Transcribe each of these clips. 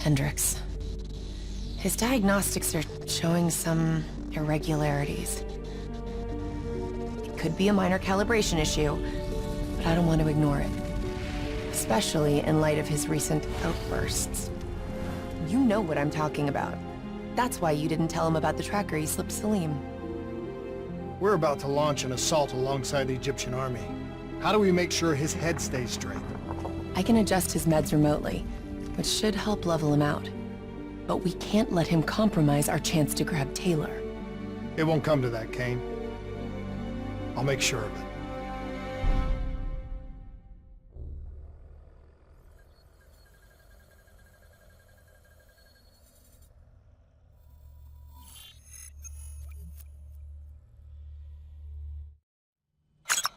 Hendricks. His diagnostics are showing some irregularities. It could be a minor calibration issue, but I don't want to ignore it. Especially in light of his recent outbursts. You know what I'm talking about. That's why you didn't tell him about the tracker he slipped Salim. We're about to launch an assault alongside the Egyptian army. How do we make sure his head stays straight? I can adjust his meds remotely, which should help level him out. But we can't let him compromise our chance to grab Taylor. It won't come to that, Kane. I'll make sure of it.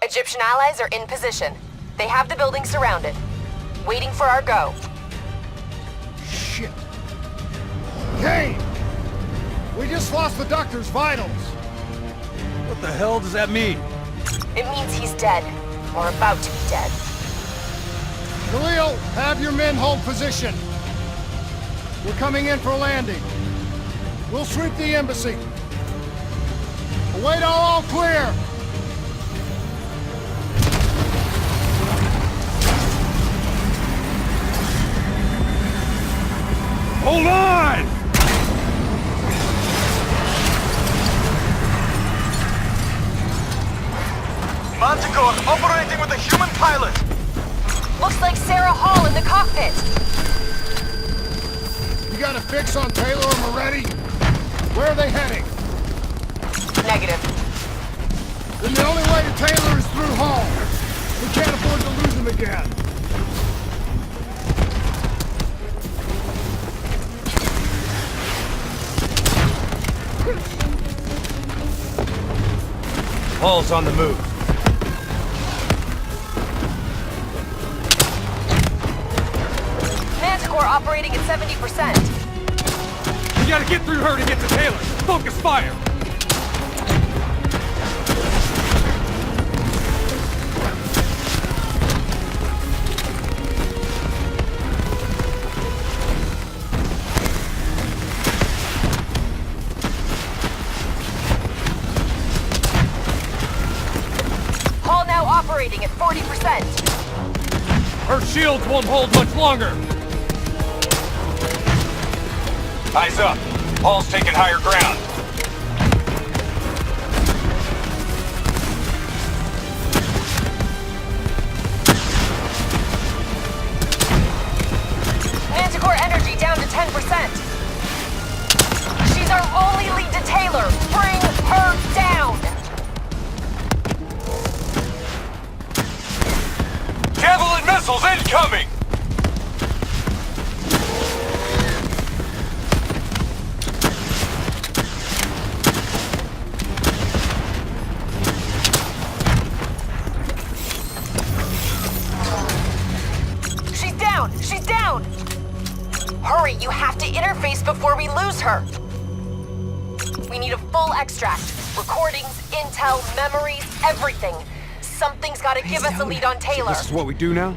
Egyptian allies are in position. They have the building surrounded. Waiting for our go. Shit! Kane! We just lost the doctor's vitals! What the hell does that mean? It means he's dead. Or about to be dead. Khalil, have your men hold position. We're coming in for a landing. We'll sweep the embassy. Await all clear! Hold on! Manticore operating with a human pilot! Looks like Sarah Hall in the cockpit! You got a fix on Taylor and Moretti? Where are they heading? Negative. Then the only way to Taylor is through Hall. We can't afford to lose him again. Hall's on the move. Manticore operating at 70%. We gotta get through her to get to Taylor. Focus fire! Hall now operating at 40%. Her shields won't hold much longer. Eyes up. Hall's taking higher ground. Manticore energy down to 10%. She's our only lead to Taylor. Bring her down. Javelin missiles incoming! She's down! She's down! Hurry, you have to interface before we lose her. We need a full extract. Recordings, intel, memories, everything. Something's gotta give us a lead on Taylor. This is what we do now?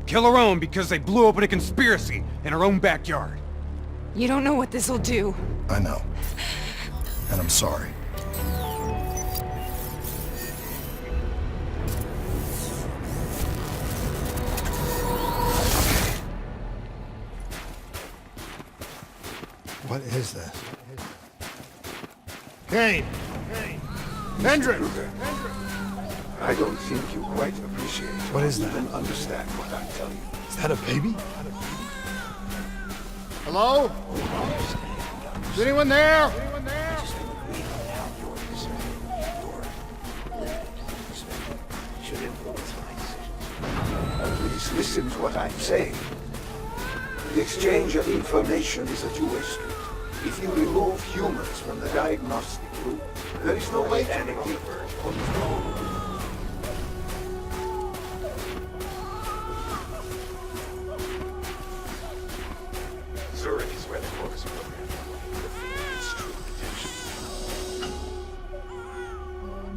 Kill our own because they blew open a conspiracy in our own backyard. You don't know what this'll do. I know. And I'm sorry. What is this? Kane! Hendricks! I don't think you quite appreciate What is or that? even understand what I'm telling you. Is that a baby? Hello? Is anyone there? Should influence my decisions. At least listen to what I'm saying. The exchange of information is a two-way street. If you remove humans from the diagnostic group, there is no way to recover control. Zurich is where the core is programmed. It's true potential.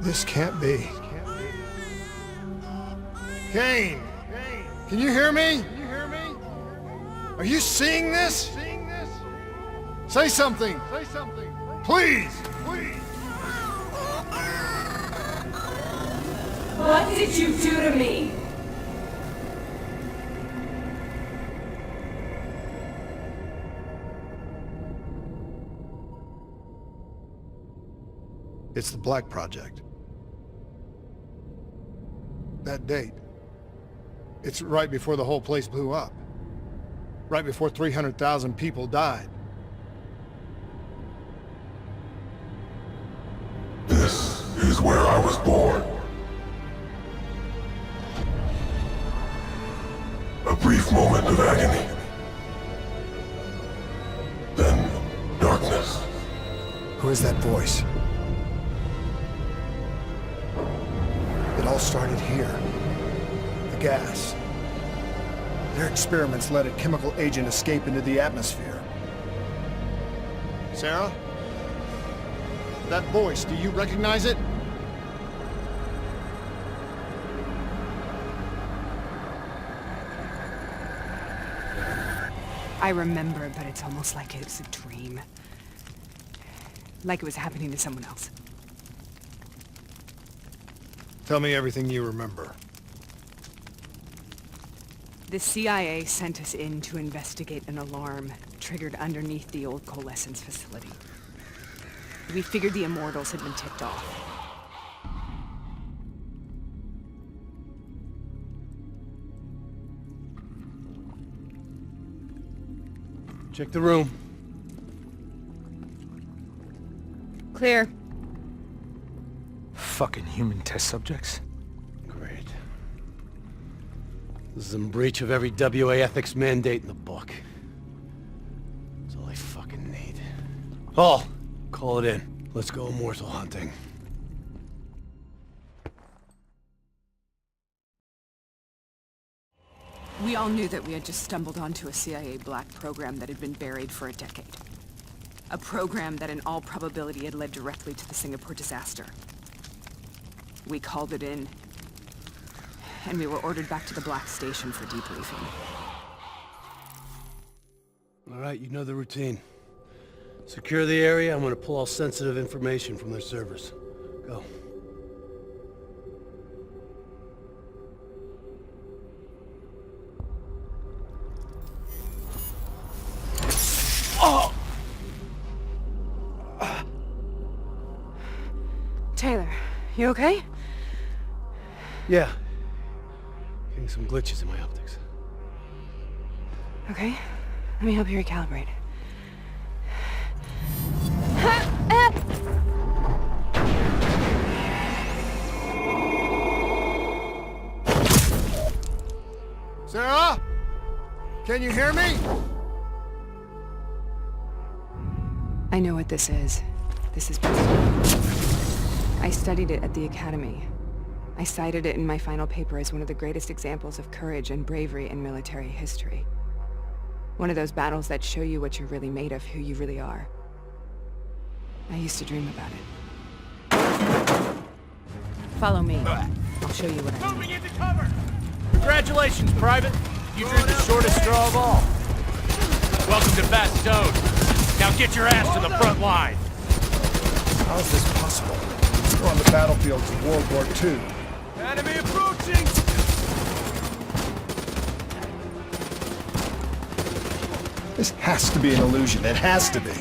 This can't be. Kane! Can you hear me? Are you seeing this? Say something! Please! What did you do to me? It's the Black Project. That date. It's right before the whole place blew up. Right before 300,000 people died. This is where I was born. A brief moment of agony. Then, darkness. Who is that voice? It all started here. The gas. Their experiments let a chemical agent escape into the atmosphere. Sarah? That voice, do you recognize it? I remember, but it's almost like it's a dream. Like it was happening to someone else. Tell me everything you remember. The CIA sent us in to investigate an alarm triggered underneath the old coalescence facility. We figured the Immortals had been tipped off. Check the room. Clear. Fucking human test subjects. Great. This is in breach of every WA ethics mandate in the book. That's all I fucking need. Paul, call it in. Let's go immortal hunting. We all knew that we had just stumbled onto a CIA black program that had been buried for a decade. A program that in all probability had led directly to the Singapore disaster. We called it in, and we were ordered back to the Black Station for debriefing. All right, you know the routine. Secure the area. I'm gonna pull all sensitive information from their servers. Go. Taylor, you okay? Yeah. Getting some glitches in my optics. Okay, let me help you recalibrate. Sarah? Can you hear me? I know what this is. This is I studied it at the Academy. I cited it in my final paper as one of the greatest examples of courage and bravery in military history. One of those battles that show you what you're really made of, who you really are. I used to dream about it. Follow me. I'll show you what I do. Moving into cover! Congratulations, Private. You drew the shortest straw of all. Welcome to Bastogne. Now get your ass to the front line. How is this possible? We're on the battlefields of World War II. Enemy approaching! This has to be an illusion. It has to be.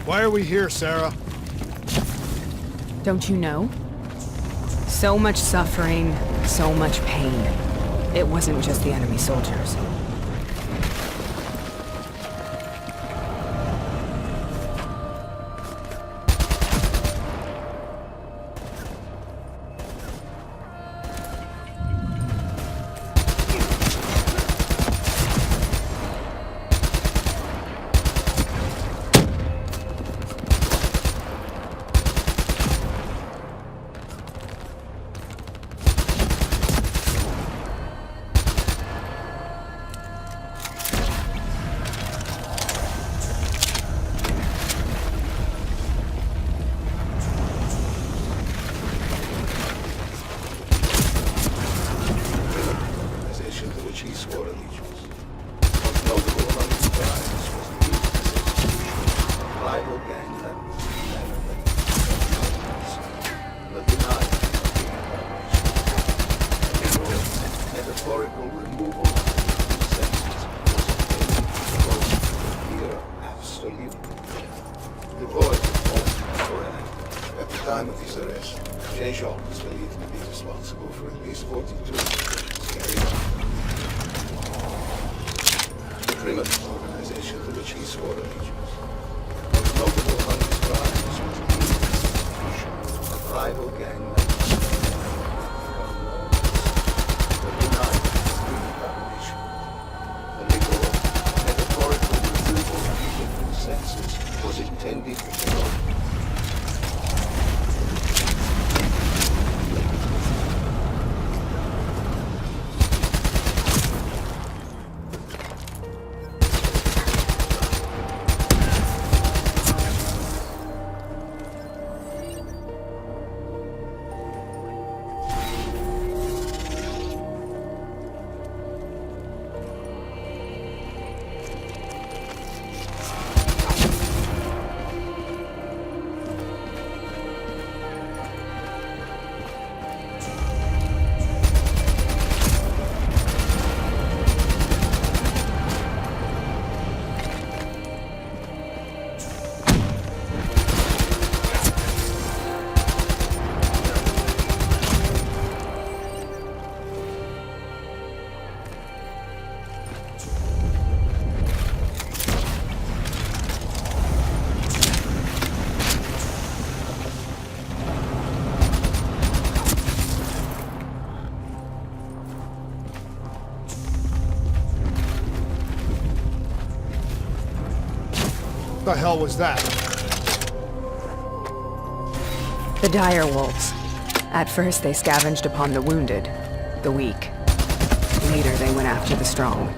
Why are we here, Sarah? Don't you know? So much suffering, so much pain. It wasn't just the enemy soldiers. What the hell was that? The dire wolves. At first they scavenged upon the wounded, the weak. Later they went after the strong.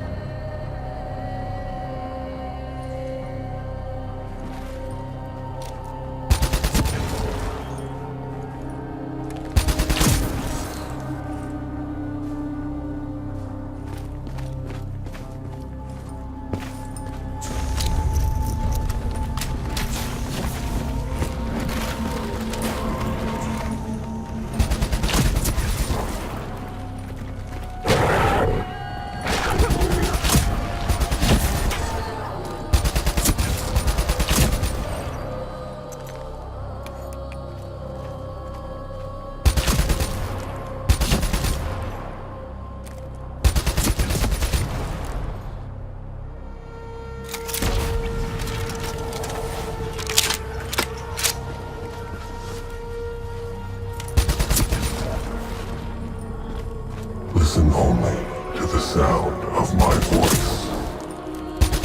Listen only to the sound of my voice.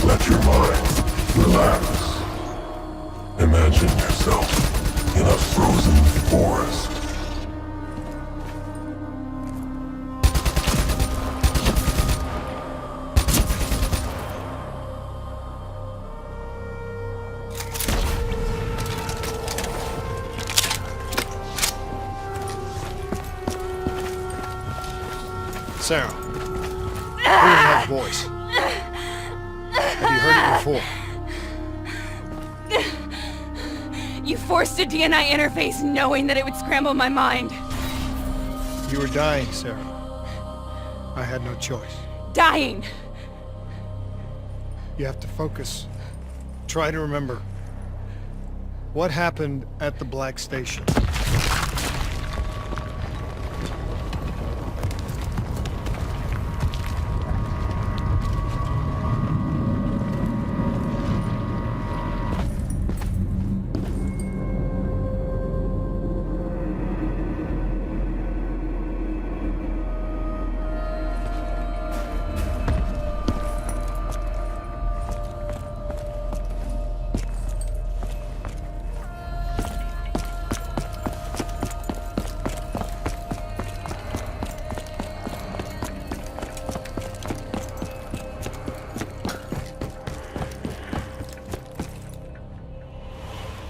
Let your mind relax. Imagine yourself in a frozen forest. Sarah, who is that voice? Have you heard it before? You forced a DNI interface knowing that it would scramble my mind. You were dying, Sarah. I had no choice. Dying! You have to focus. Try to remember. What happened at the Black Station?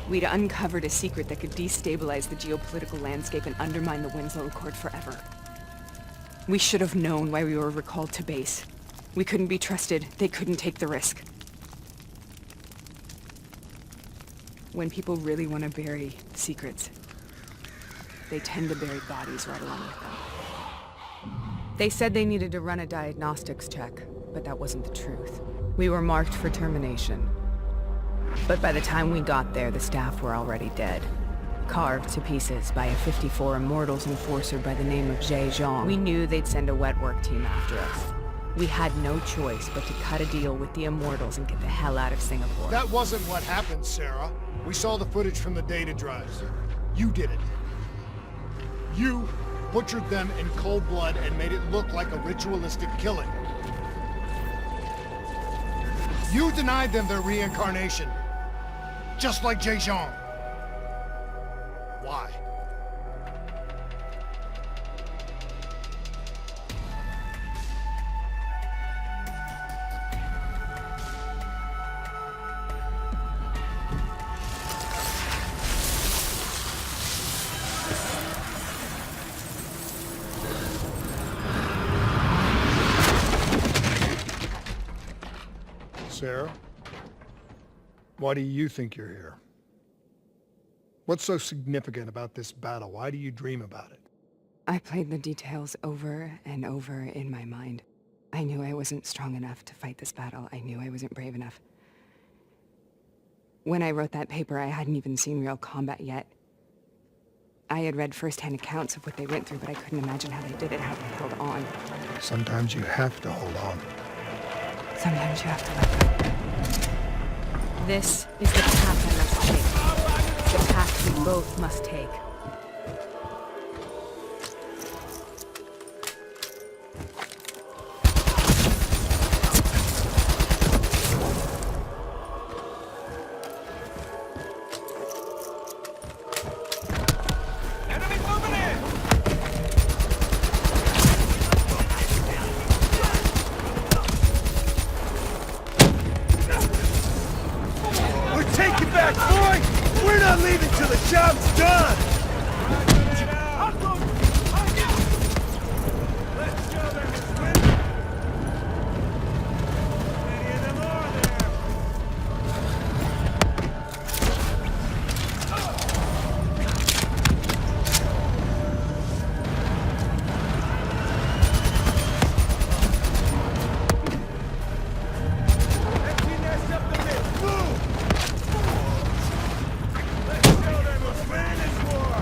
We'd uncovered a secret that could destabilize the geopolitical landscape and undermine the Winslow Accord forever. We should have known why we were recalled to base. We couldn't be trusted. They couldn't take the risk. When people really want to bury secrets, they tend to bury bodies right along with them. They said they needed to run a diagnostics check, but that wasn't the truth. We were marked for termination. But by the time we got there, the staff were already dead. Carved to pieces by a 54 Immortals enforcer by the name of Jay Zhang. We knew they'd send a wet work team after us. We had no choice but to cut a deal with the Immortals and get the hell out of Singapore. That wasn't what happened, Sarah. We saw the footage from the data drives. You did it. You butchered them in cold blood and made it look like a ritualistic killing. You denied them their reincarnation. Just like Jay Zhang. Why? Sarah? Why do you think you're here? What's so significant about this battle? Why do you dream about it? I played the details over and over in my mind. I knew I wasn't strong enough to fight this battle. I knew I wasn't brave enough. When I wrote that paper, I hadn't even seen real combat yet. I had read first-hand accounts of what they went through, but I couldn't imagine how they did it, how they held on. Sometimes you have to hold on. Sometimes you have to let go. This is the path I must take. The path we both must take. Let's show them who's winning this war!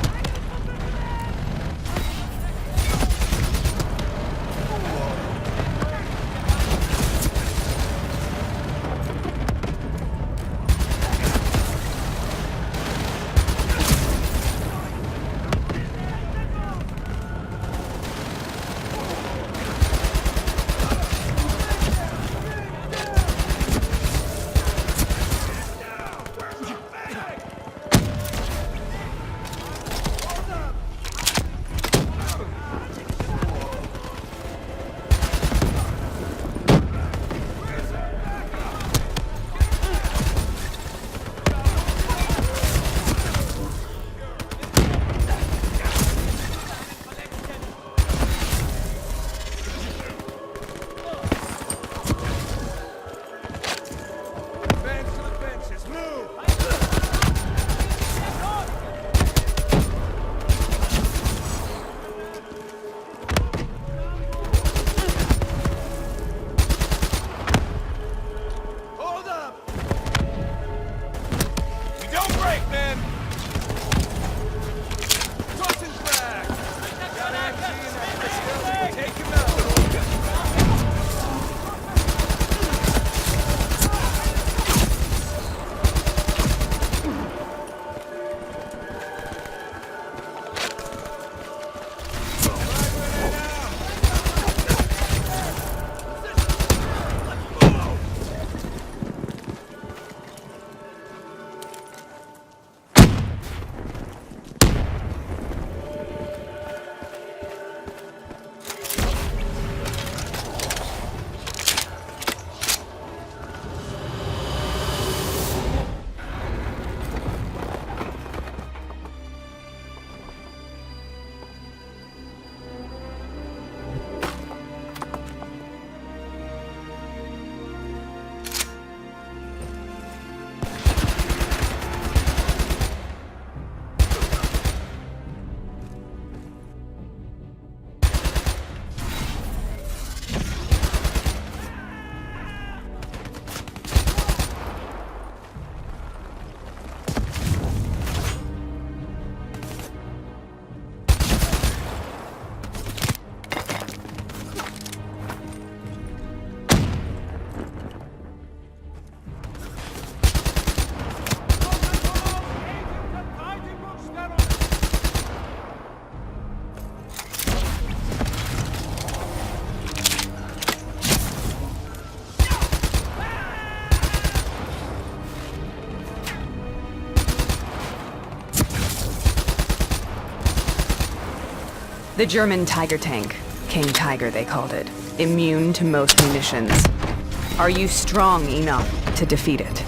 The German Tiger tank. King Tiger, they called it. Immune to most munitions. Are you strong enough to defeat it?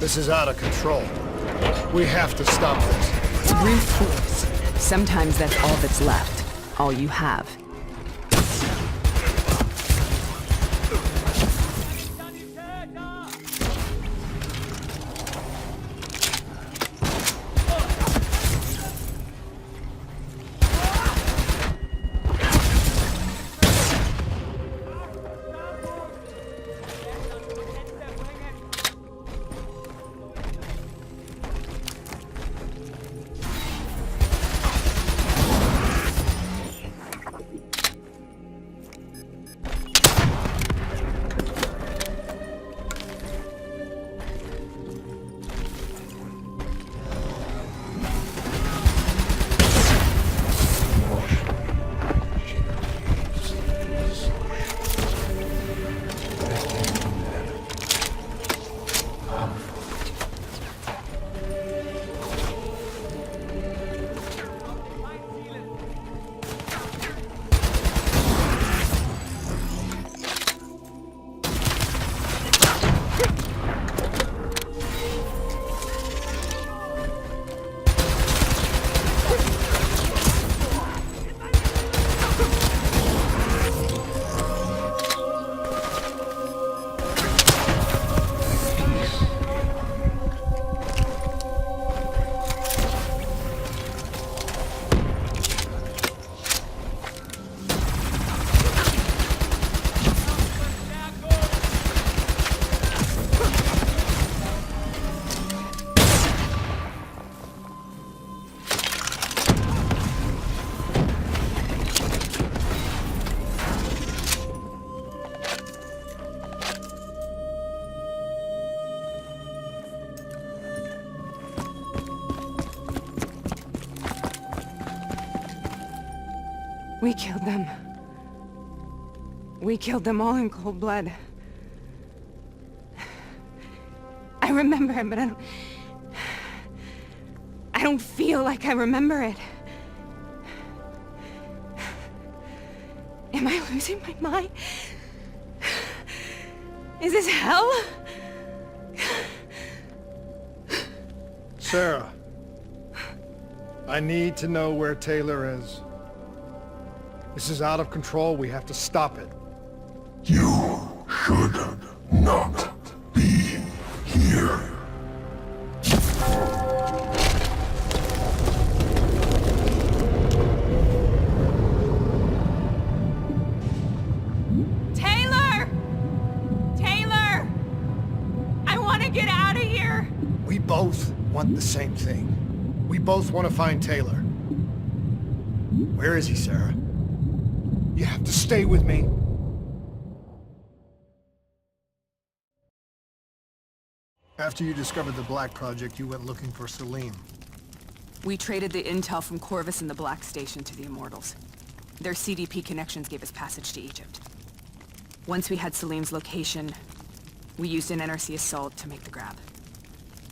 This is out of control. We have to stop this. Brute force. Sometimes that's all that's left. All you have. We killed them. We killed them all in cold blood. I remember it, but I don't feel like I remember it. Am I losing my mind? Is this hell? Sarah, I need to know where Taylor is. This is out of control. We have to stop it. You should not be here. Taylor! Taylor! I want to get out of here! We both want the same thing. We both want to find Taylor. Where is he, Sarah? You have to stay with me. After you discovered the Black Project, you went looking for Salim. We traded the intel from Corvus and the Black Station to the Immortals. Their CDP connections gave us passage to Egypt. Once we had Salim's location, we used an NRC assault to make the grab.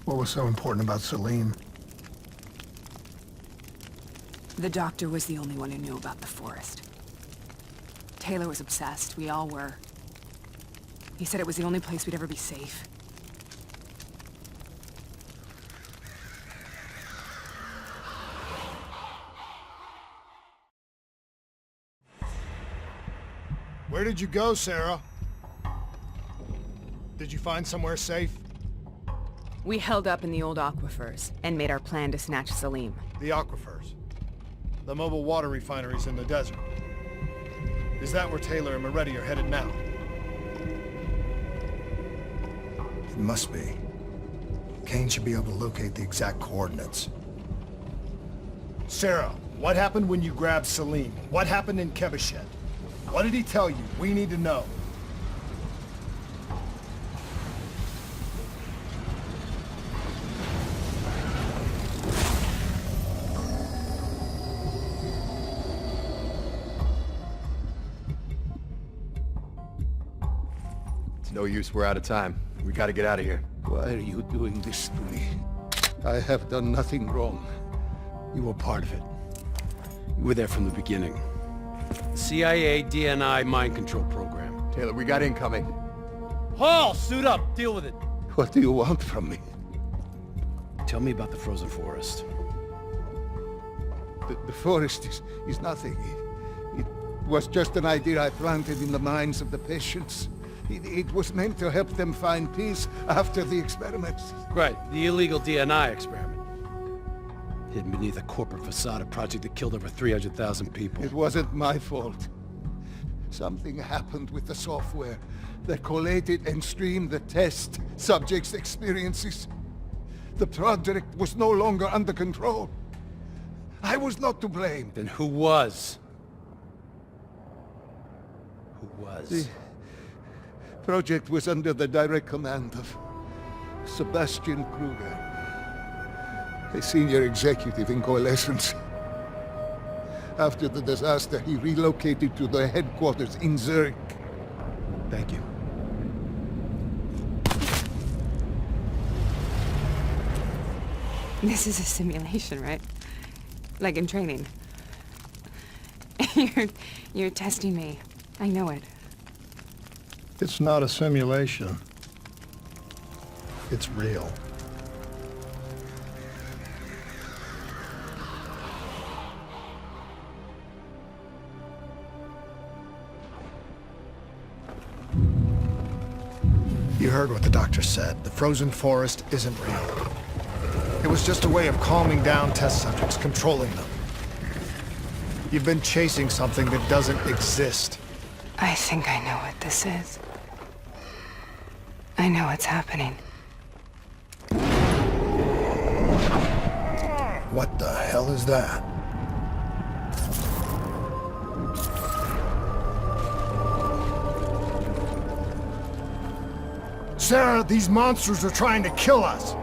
What was so important about Salim? The doctor was the only one who knew about the forest. Taylor was obsessed. We all were. He said it was the only place we'd ever be safe. Where did you go, Sarah? Did you find somewhere safe? We held up in the old aquifers and made our plan to snatch Salim. The aquifers. The mobile water refineries in the desert. Is that where Taylor and Moretti are headed now? It must be. Kane should be able to locate the exact coordinates. Sarah, what happened when you grabbed Salim? What happened in Kevashet? What did he tell you? We need to know. No use, we're out of time. We gotta get out of here. Why are you doing this to me? I have done nothing wrong. You were part of it. You were there from the beginning. CIA DNI mind control program. Taylor, we got incoming. Hall, suit up, deal with it. What do you want from me? Tell me about the frozen forest. The forest is nothing. It was just an idea I planted in the minds of the patients. It was meant to help them find peace after the experiments. Right, the illegal DNI experiment. Hidden beneath a corporate facade, a project that killed over 300,000 people. It wasn't my fault. Something happened with the software that collated and streamed the test subjects' experiences. The project was no longer under control. I was not to blame. Then who was? Who was? The project was under the direct command of Sebastian Kruger, a senior executive in Coalescence. After the disaster, he relocated to the headquarters in Zurich. Thank you. This is a simulation, right? Like in training. You're testing me. I know it. It's not a simulation. It's real. You heard what the doctor said. The frozen forest isn't real. It was just a way of calming down test subjects, controlling them. You've been chasing something that doesn't exist. I think I know what this is. I know what's happening. What the hell is that? Sarah, these monsters are trying to kill us!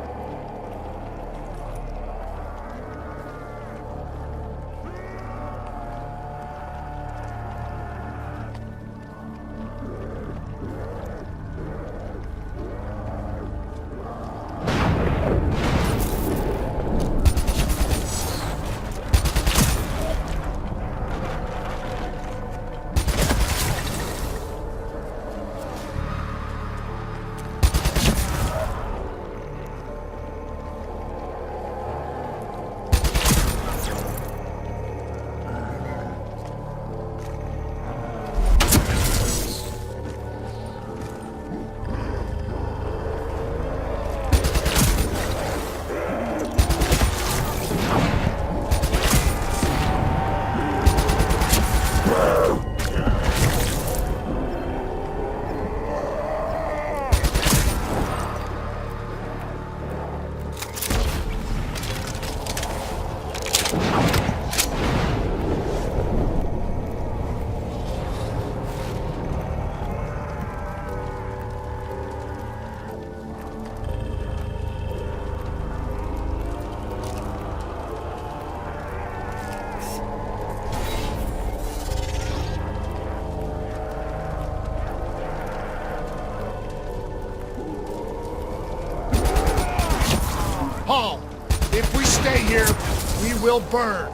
will burn.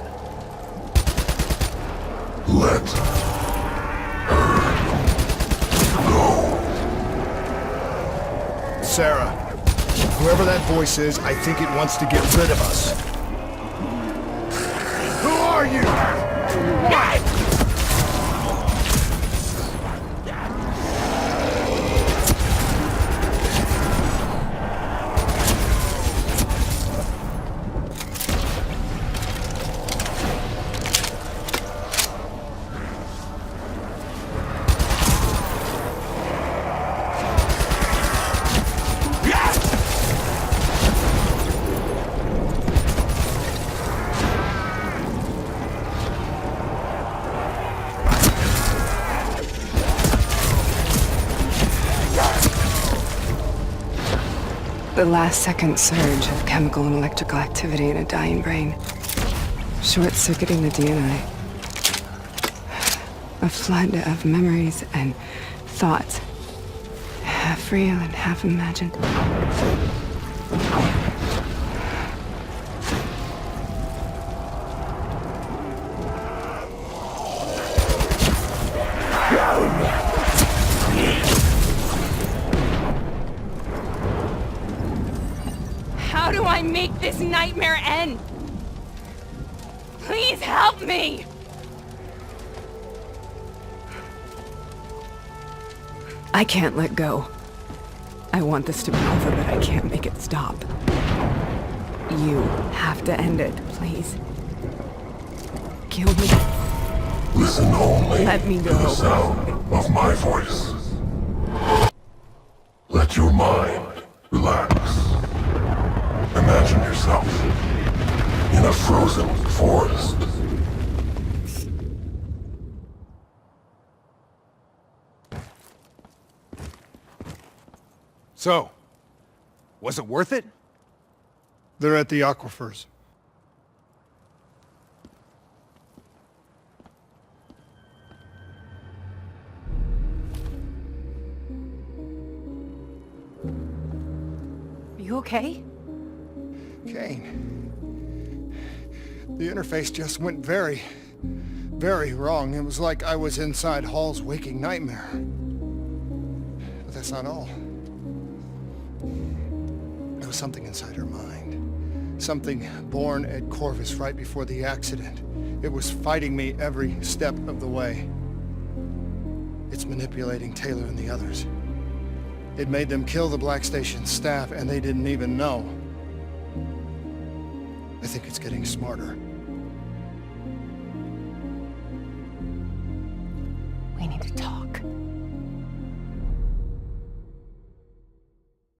Let Sarah, whoever that voice is, I think it wants to get rid of us. Who are you? The last-second surge of chemical and electrical activity in a dying brain. Short-circuiting the DNA. A flood of memories and thoughts. Half real and half imagined. How do I make this nightmare end? Please help me! I can't let go. I want this to be over, but I can't make it stop. You have to end it, please. Kill me. listen only Let me to go. the sound of my voice. Let your mind relax. Imagine yourself in a frozen forest. So, was it worth it? They're at the aquifers. Are you okay? Kane. The interface just went very wrong. It was like I was inside Hall's waking nightmare. But that's not all. There was something inside her mind. Something born at Corvus right before the accident. It was fighting me every step of the way. It's manipulating Taylor and the others. It made them kill the Black Station staff, and they didn't even know. I think it's getting smarter.